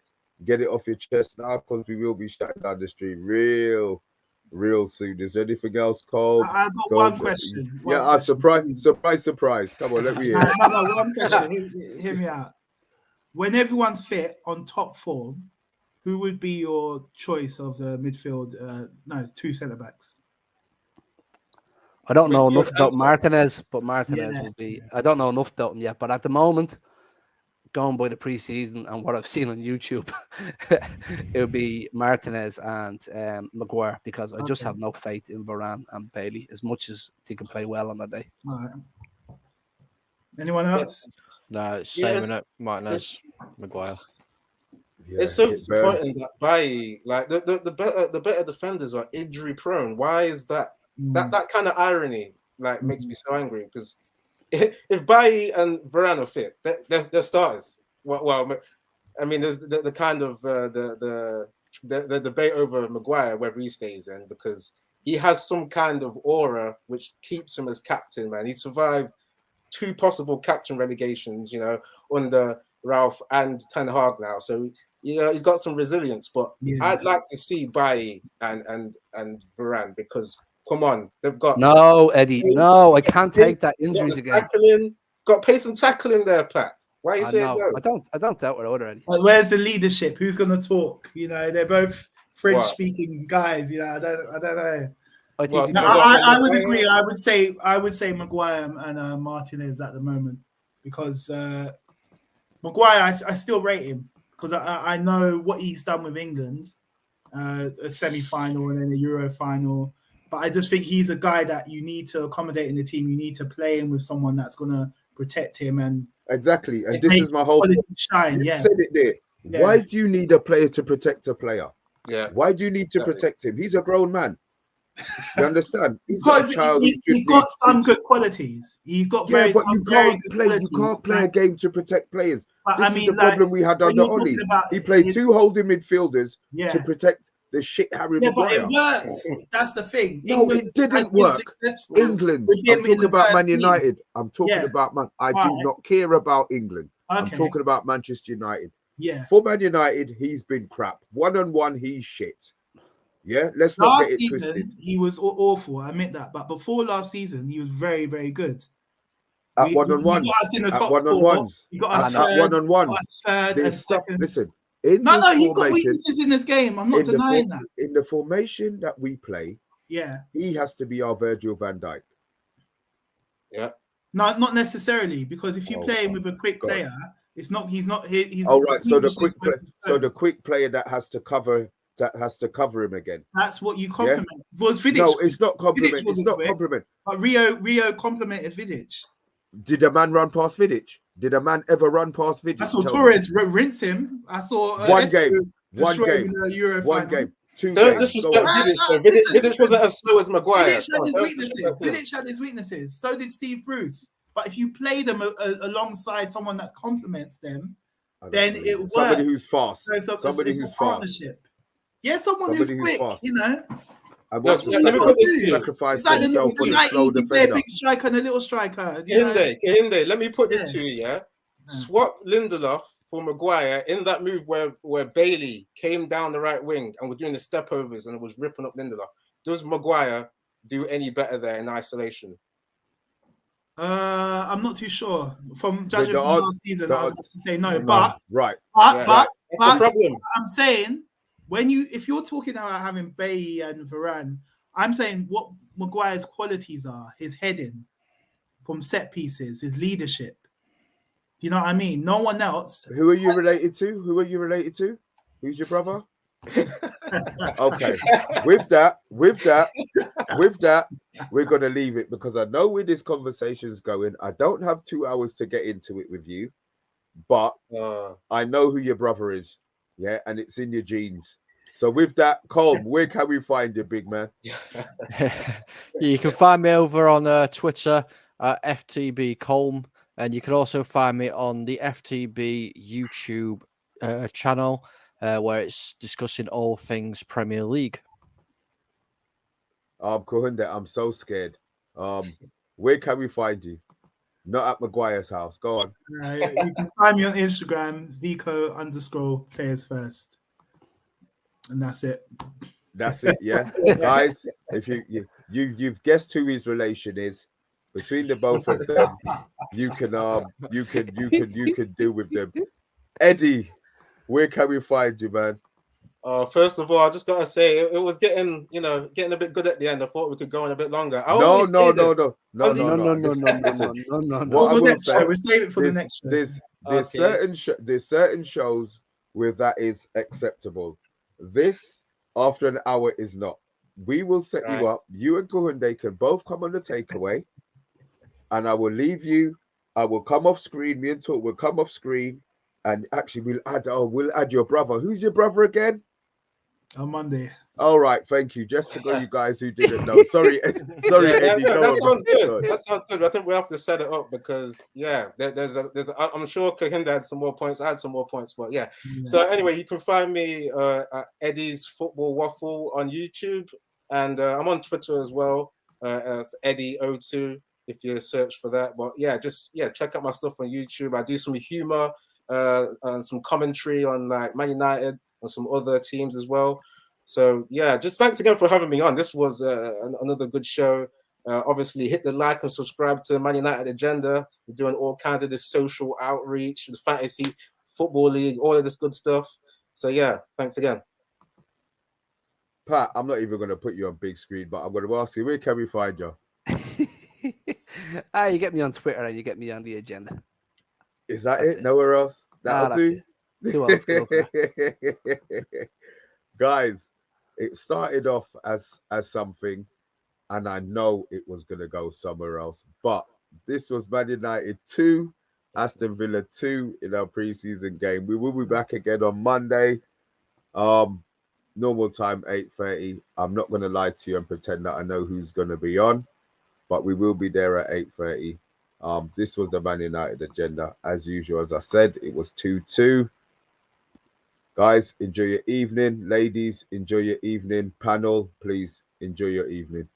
get it off your chest now because we will be shutting down the stream real soon. Is there anything else, Cole? I've got one question. Surprise. Come on, let me hear. No, one question. Hear me out. When everyone's fit on top form, who would be your choice of the midfield? It's 2 centre backs. I don't know enough about Martinez, but Martinez Yeah. will be. I don't know enough about him yet, but at the moment, going by the preseason and what I've seen on YouTube, it would be Martinez and Maguire because I just have no faith in Varane and Bailey as much as they can play well on that day. All right. Anyone else? No, it's same in it. Martinez, Maguire. Yeah, it's so disappointing that Bailly, like the better defenders are injury prone. Why is that? That kind of irony makes me so angry because if Bailly and Varane are fit, they're starters. Well, I mean, there's the kind of the debate over Maguire whether he stays in because he has some kind of aura which keeps him as captain. Man, he survived 2 possible captain relegations, under Ralph and Ten Hag now. So he's got some resilience. But I'd like to see Bailly and Varane because. Come on, they've got Eddie. No, I can't take that injuries again. Got pace and tackling there, Pat. Why are you saying no? I don't doubt what already. Where's the leadership? Who's going to talk? They're both French-speaking guys. I don't know. I would agree. I would say Maguire and Martinez at the moment because Maguire, I still rate him because I know what he's done with England, a semi-final and then a Euro final. But I just think he's a guy that you need to accommodate in the team. You need to play him with someone that's going to protect him. And exactly. And this is my whole shine. You said it there. Yeah. Why do you need a player to protect a player? Yeah. Why do you need to protect him? He's a grown man. You understand? Because he's got some good qualities. He's got very. But you can't play a game to protect players. This is the problem we had under Oli. He played 2 holding midfielders to protect the shit Harry Maguire. But it works. That's the thing. No, it didn't work. England. I'm talking about Man United. I'm talking about Man. I do not care about England. I'm talking about Manchester United. Yeah. For Man United, he's been crap. 1-on-1, he's shit. Yeah, let's not get it twisted. Last season, he was awful. I admit that. But before last season, he was very, very good. At 1-on-1s. At 1-on-1s. You got us at 1-on-1s. Third and second. Listen. He's got weaknesses in this game. I'm not denying that. In the formation that we play, he has to be our Virgil van Dijk. Yeah. No, not necessarily, because if you play him with a quick player, it's not. He's not. He's. Oh right. So the quick player that has to cover him again. That's what you compliment. Yeah? Was Vidic? No, it's not compliment. It's not compliment. But Rio complimented Vidic. Did a man run past Vidic? Did a man ever run past Vidic? I saw Torres rinse him. I saw one game. 2 games. Don't disrespect Vidic. Vidic wasn't as slow as Maguire. Vidic had his weaknesses. So did Steve Bruce. But if you play them alongside someone that complements them, then it works. Somebody who's fast. Somebody who's fast. Yeah, someone who's quick. And what's sacrifice himself for the slow defender. A big striker and a little striker. Kehinde, let me put this to you, Swap Lindelof for Maguire in that move where Bailey came down the right wing and was doing the step overs and was ripping up Lindelof. Does Maguire do any better there in isolation? I'm not too sure. From judging from last season, I'd have to say no. But I'm saying if you're talking about having Bailly and Varane, I'm saying what Maguire's qualities are: his heading from set pieces, his leadership. You know what I mean? No one else. Who are you related to? Who's your brother? Okay. With that, we're gonna leave it because I know where this conversation's going. I don't have 2 hours to get into it with you, but I know who your brother is. Yeah, and it's in your genes. So with that, Colm, where can we find you, big man? You can find me over on Twitter at FTB Colm, and you can also find me on the FTB YouTube channel where it's discussing all things Premier League. Kohunde, I'm so scared. Where can we find you? Not at Maguire's house. Go on. You can find me on Instagram, Zico_players first. And that's it. That's it, yeah. Guys, if you've guessed who his relation is, between the both of them, you can deal with them. Eddie, where can we find you, man? First of all, I just gotta say it was getting a bit good at the end. I thought we could go on a bit longer. No. No. We'll save it for the next show. There's certain shows where that is acceptable. This after an hour is not. We will set you up. You and Kohunde can both come on the takeaway, and I will leave you. I will come off screen. Me and Talk will come off screen, and actually we'll add your brother. Who's your brother again? On Monday. All right, thank you. Just for you guys who didn't know. Sorry, Eddie. That sounds good. That sounds good. I think we have to set it up because I'm sure Kahinda had some more points. I had some more points, but yeah. So anyway, you can find me at Eddie's Football Waffle on YouTube, and I'm on Twitter as well as Eddie02 if you search for that. But check out my stuff on YouTube. I do some humor and some commentary on like Man United and some other teams as well. So yeah, just thanks again for having me on. This was another good show. Obviously, hit the like and subscribe to Man United Agenda. We're doing all kinds of this social outreach, the fantasy football league, all of this good stuff. So yeah, thanks again. Pat, I'm not even going to put you on big screen, but I'm going to ask you, where can we find you? You get me on Twitter and you get me on the agenda. Is that's it? Nowhere else? That'll do. It. Too old school. Guys, it started off as something, and I know it was going to go somewhere else. But this was Man United 2, Aston Villa 2 in our preseason game. We will be back again on Monday. Normal time, 8:30. I'm not going to lie to you and pretend that I know who's going to be on, but we will be there at 8:30. This was the Man United Agenda. As usual, as I said, it was 2-2. Guys, enjoy your evening. Ladies, enjoy your evening. Panel, please enjoy your evening.